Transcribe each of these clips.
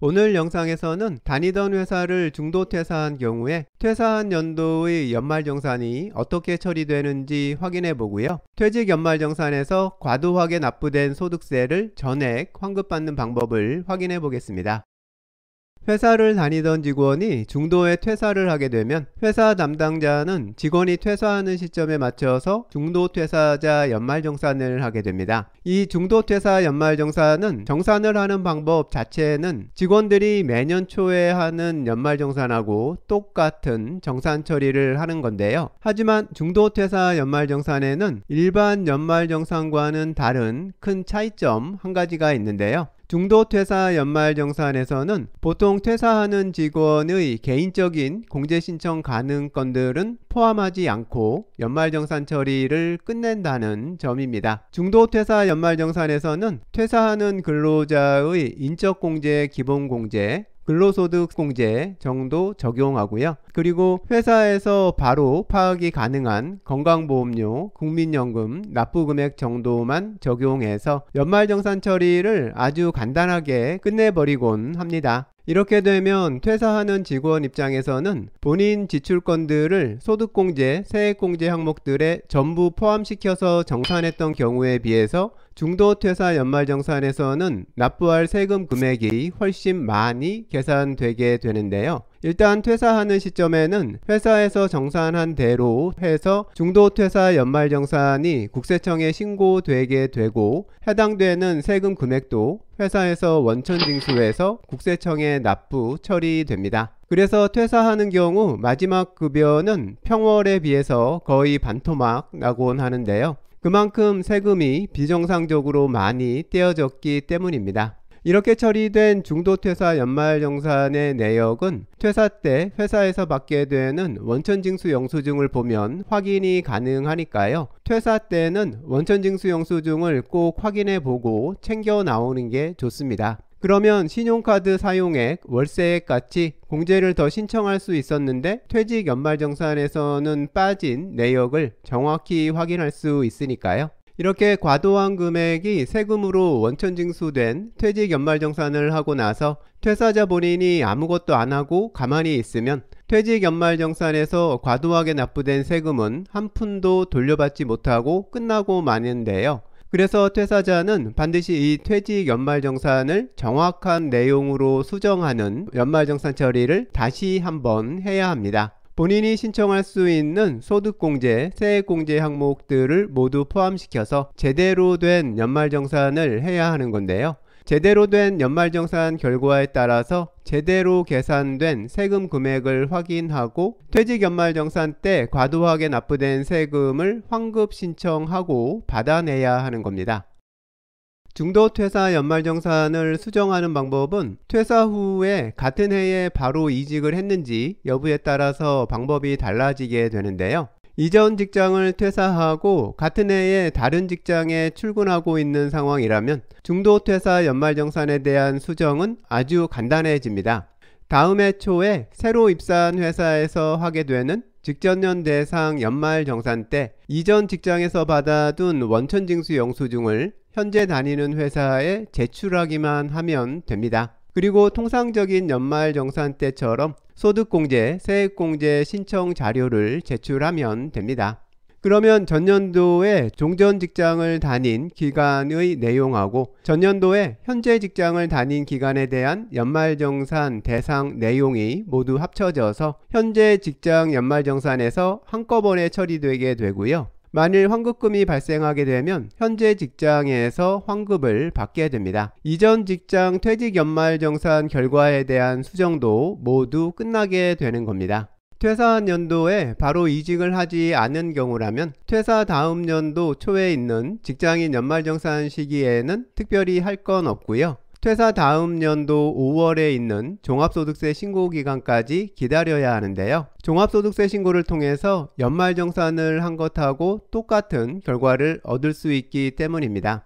오늘 영상에서는 다니던 회사를 중도 퇴사한 경우에 퇴사한 연도의 연말정산이 어떻게 처리되는지 확인해 보고요. 퇴직 연말정산에서 과도하게 납부된 소득세를 전액 환급받는 방법을 확인해 보겠습니다. 회사를 다니던 직원이 중도에 퇴사를 하게 되면 회사 담당자는 직원이 퇴사하는 시점에 맞춰서 중도 퇴사자 연말정산을 하게 됩니다. 이 중도 퇴사 연말정산은 정산을 하는 방법 자체는 직원들이 매년 초에 하는 연말정산하고 똑같은 정산 처리를 하는 건데요. 하지만 중도 퇴사 연말정산에는 일반 연말정산과는 다른 큰 차이점 한 가지가 있는데요. 중도 퇴사 연말정산에서는 보통 퇴사하는 직원의 개인적인 공제 신청 가능 건들은 포함하지 않고 연말정산 처리를 끝낸다는 점입니다. 중도 퇴사 연말정산에서는 퇴사하는 근로자의 인적공제 기본공제, 근로소득공제 정도 적용하고요. 그리고 회사에서 바로 파악이 가능한 건강보험료, 국민연금, 납부금액 정도만 적용해서 연말정산 처리를 아주 간단하게 끝내버리곤 합니다. 이렇게 되면 퇴사하는 직원 입장에서는 본인 지출건들을 소득공제, 세액공제 항목들에 전부 포함시켜서 정산했던 경우에 비해서 중도 퇴사 연말정산에서는 납부할 세금 금액이 훨씬 많이 계산되게 되는데요. 일단 퇴사하는 시점에는 회사에서 정산한 대로 해서 중도 퇴사 연말정산이 국세청에 신고되게 되고 해당되는 세금 금액도 회사에서 원천 징수해서 국세청에 납부 처리됩니다. 그래서 퇴사하는 경우 마지막 급여는 평월에 비해서 거의 반토막 나곤 하는데요. 그만큼 세금이 비정상적으로 많이 떼어졌기 때문입니다. 이렇게 처리된 중도 퇴사 연말정산의 내역은 퇴사 때 회사에서 받게 되는 원천징수 영수증을 보면 확인이 가능하니까요. 퇴사 때는 원천징수 영수증을 꼭 확인해 보고 챙겨 나오는 게 좋습니다. 그러면 신용카드 사용액, 월세액 같이 공제를 더 신청할 수 있었는데 퇴직 연말정산에서는 빠진 내역을 정확히 확인할 수 있으니까요. 이렇게 과도한 금액이 세금으로 원천징수된 퇴직 연말정산을 하고 나서 퇴사자 본인이 아무것도 안 하고 가만히 있으면 퇴직 연말정산에서 과도하게 납부된 세금은 한 푼도 돌려받지 못하고 끝나고 마는데요. 그래서 퇴사자는 반드시 이 퇴직 연말정산을 정확한 내용으로 수정하는 연말정산 처리를 다시 한번 해야 합니다. 본인이 신청할 수 있는 소득공제, 세액공제 항목들을 모두 포함시켜서 제대로 된 연말정산을 해야 하는 건데요. 제대로 된 연말정산 결과에 따라서 제대로 계산된 세금 금액을 확인하고 퇴직 연말정산 때 과도하게 납부된 세금을 환급 신청하고 받아내야 하는 겁니다. 중도 퇴사 연말정산을 수정하는 방법은 퇴사 후에 같은 해에 바로 이직을 했는지 여부에 따라서 방법이 달라지게 되는데요. 이전 직장을 퇴사하고 같은 해에 다른 직장에 출근하고 있는 상황이라면 중도 퇴사 연말정산에 대한 수정은 아주 간단해집니다. 다음 해 초에 새로 입사한 회사에서 하게 되는 직전년 대상 연말정산 때 이전 직장에서 받아둔 원천징수 영수증을 현재 다니는 회사에 제출하기만 하면 됩니다. 그리고 통상적인 연말정산 때처럼 소득공제, 세액공제 신청 자료를 제출하면 됩니다. 그러면 전년도에 종전 직장을 다닌 기간의 내용하고 전년도에 현재 직장을 다닌 기간에 대한 연말정산 대상 내용이 모두 합쳐져서 현재 직장 연말정산에서 한꺼번에 처리되게 되고요. 만일 환급금이 발생하게 되면 현재 직장에서 환급을 받게 됩니다. 이전 직장 퇴직 연말정산 결과에 대한 수정도 모두 끝나게 되는 겁니다. 퇴사한 연도에 바로 이직을 하지 않은 경우라면 퇴사 다음 연도 초에 있는 직장인 연말정산 시기에는 특별히 할 건 없고요. 퇴사 다음 연도 5월에 있는 종합소득세 신고기간까지 기다려야 하는데요. 종합소득세 신고를 통해서 연말정산을 한 것하고 똑같은 결과를 얻을 수 있기 때문입니다.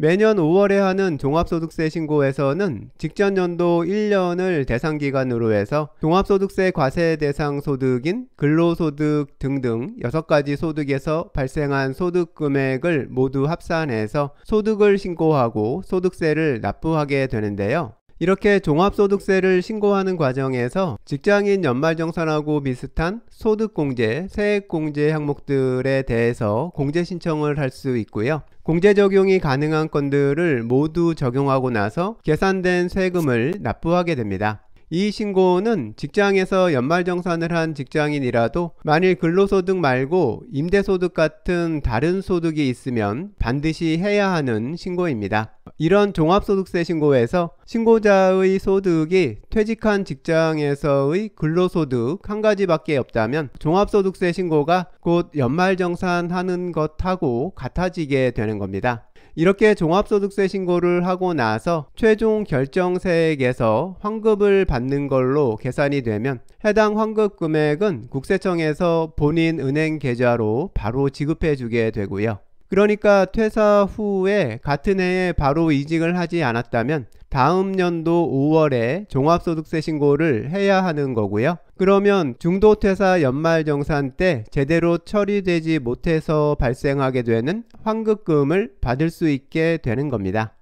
매년 5월에 하는 종합소득세 신고에서는 직전 연도 1년을 대상기간으로 해서 종합소득세 과세 대상 소득인 근로소득 등등 6가지 소득에서 발생한 소득 금액을 모두 합산해서 소득을 신고하고 소득세를 납부하게 되는데요. 이렇게 종합소득세를 신고하는 과정에서 직장인 연말정산하고 비슷한 소득공제, 세액공제 항목들에 대해서 공제 신청을 할 수 있고요. 공제 적용이 가능한 건들을 모두 적용하고 나서 계산된 세금을 납부하게 됩니다. 이 신고는 직장에서 연말정산을 한 직장인이라도 만일 근로소득 말고 임대소득 같은 다른 소득이 있으면 반드시 해야 하는 신고입니다. 이런 종합소득세 신고에서 신고자의 소득이 퇴직한 직장에서의 근로소득 한 가지밖에 없다면 종합소득세 신고가 곧 연말정산하는 것하고 같아지게 되는 겁니다. 이렇게 종합소득세 신고를 하고 나서 최종 결정세액에서 환급을 받는 걸로 계산이 되면 해당 환급 금액은 국세청에서 본인 은행 계좌로 바로 지급해 주게 되고요. 그러니까 퇴사 후에 같은 해에 바로 이직을 하지 않았다면 다음 연도 5월에 종합소득세 신고를 해야 하는 거고요. 그러면 중도퇴사 연말정산 때 제대로 처리되지 못해서 발생하게 되는 환급금을 받을 수 있게 되는 겁니다.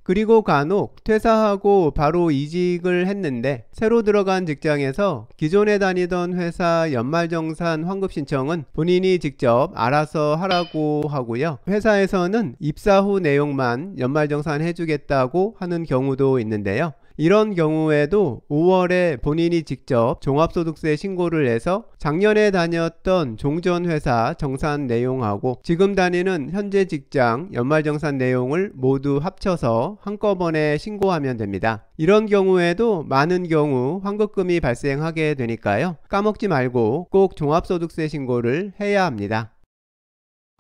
그리고 간혹 퇴사하고 바로 이직을 했는데 새로 들어간 직장에서 기존에 다니던 회사 연말정산 환급 신청은 본인이 직접 알아서 하라고 하고요. 회사에서는 입사 후 내용만 연말정산 해주겠다고 하는 경우도 있는데요. 이런 경우에도 5월에 본인이 직접 종합소득세 신고를 해서 작년에 다녔던 종전회사 정산 내용하고 지금 다니는 현재 직장 연말정산 내용을 모두 합쳐서 한꺼번에 신고하면 됩니다. 이런 경우에도 많은 경우 환급금이 발생하게 되니까요. 까먹지 말고 꼭 종합소득세 신고를 해야 합니다.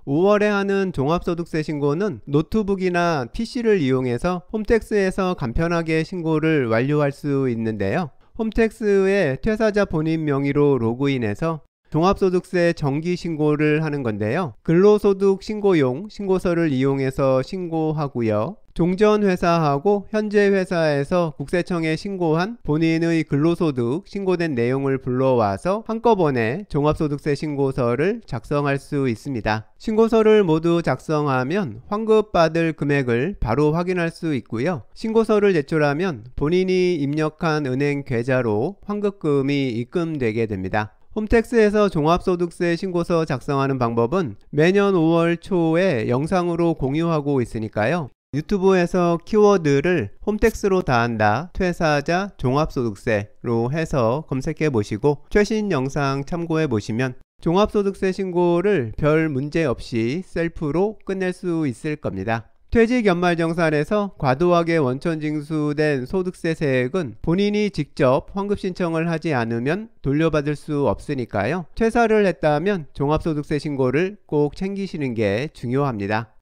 5월에 하는 종합소득세 신고는 노트북이나 PC를 이용해서 홈택스에서 간편하게 신고를 완료할 수 있는데요. 홈택스에 퇴사자 본인 명의로 로그인해서 종합소득세 정기 신고를 하는 건데요. 근로소득 신고용 신고서를 이용해서 신고하고요. 종전 회사하고 현재 회사에서 국세청에 신고한 본인의 근로소득 신고된 내용을 불러와서 한꺼번에 종합소득세 신고서를 작성할 수 있습니다. 신고서를 모두 작성하면 환급받을 금액을 바로 확인할 수 있고요. 신고서를 제출하면 본인이 입력한 은행 계좌로 환급금이 입금되게 됩니다. 홈택스에서 종합소득세 신고서 작성하는 방법은 매년 5월 초에 영상으로 공유하고 있으니까요. 유튜브에서 키워드를 홈택스로 다한다 퇴사자 종합소득세로 해서 검색해 보시고 최신 영상 참고해 보시면 종합소득세 신고를 별 문제 없이 셀프로 끝낼 수 있을 겁니다. 퇴직 연말정산에서 과도하게 원천 징수된 소득세 세액은 본인이 직접 환급 신청을 하지 않으면 돌려받을 수 없으니까요. 퇴사를 했다면 종합소득세 신고를 꼭 챙기시는 게 중요합니다.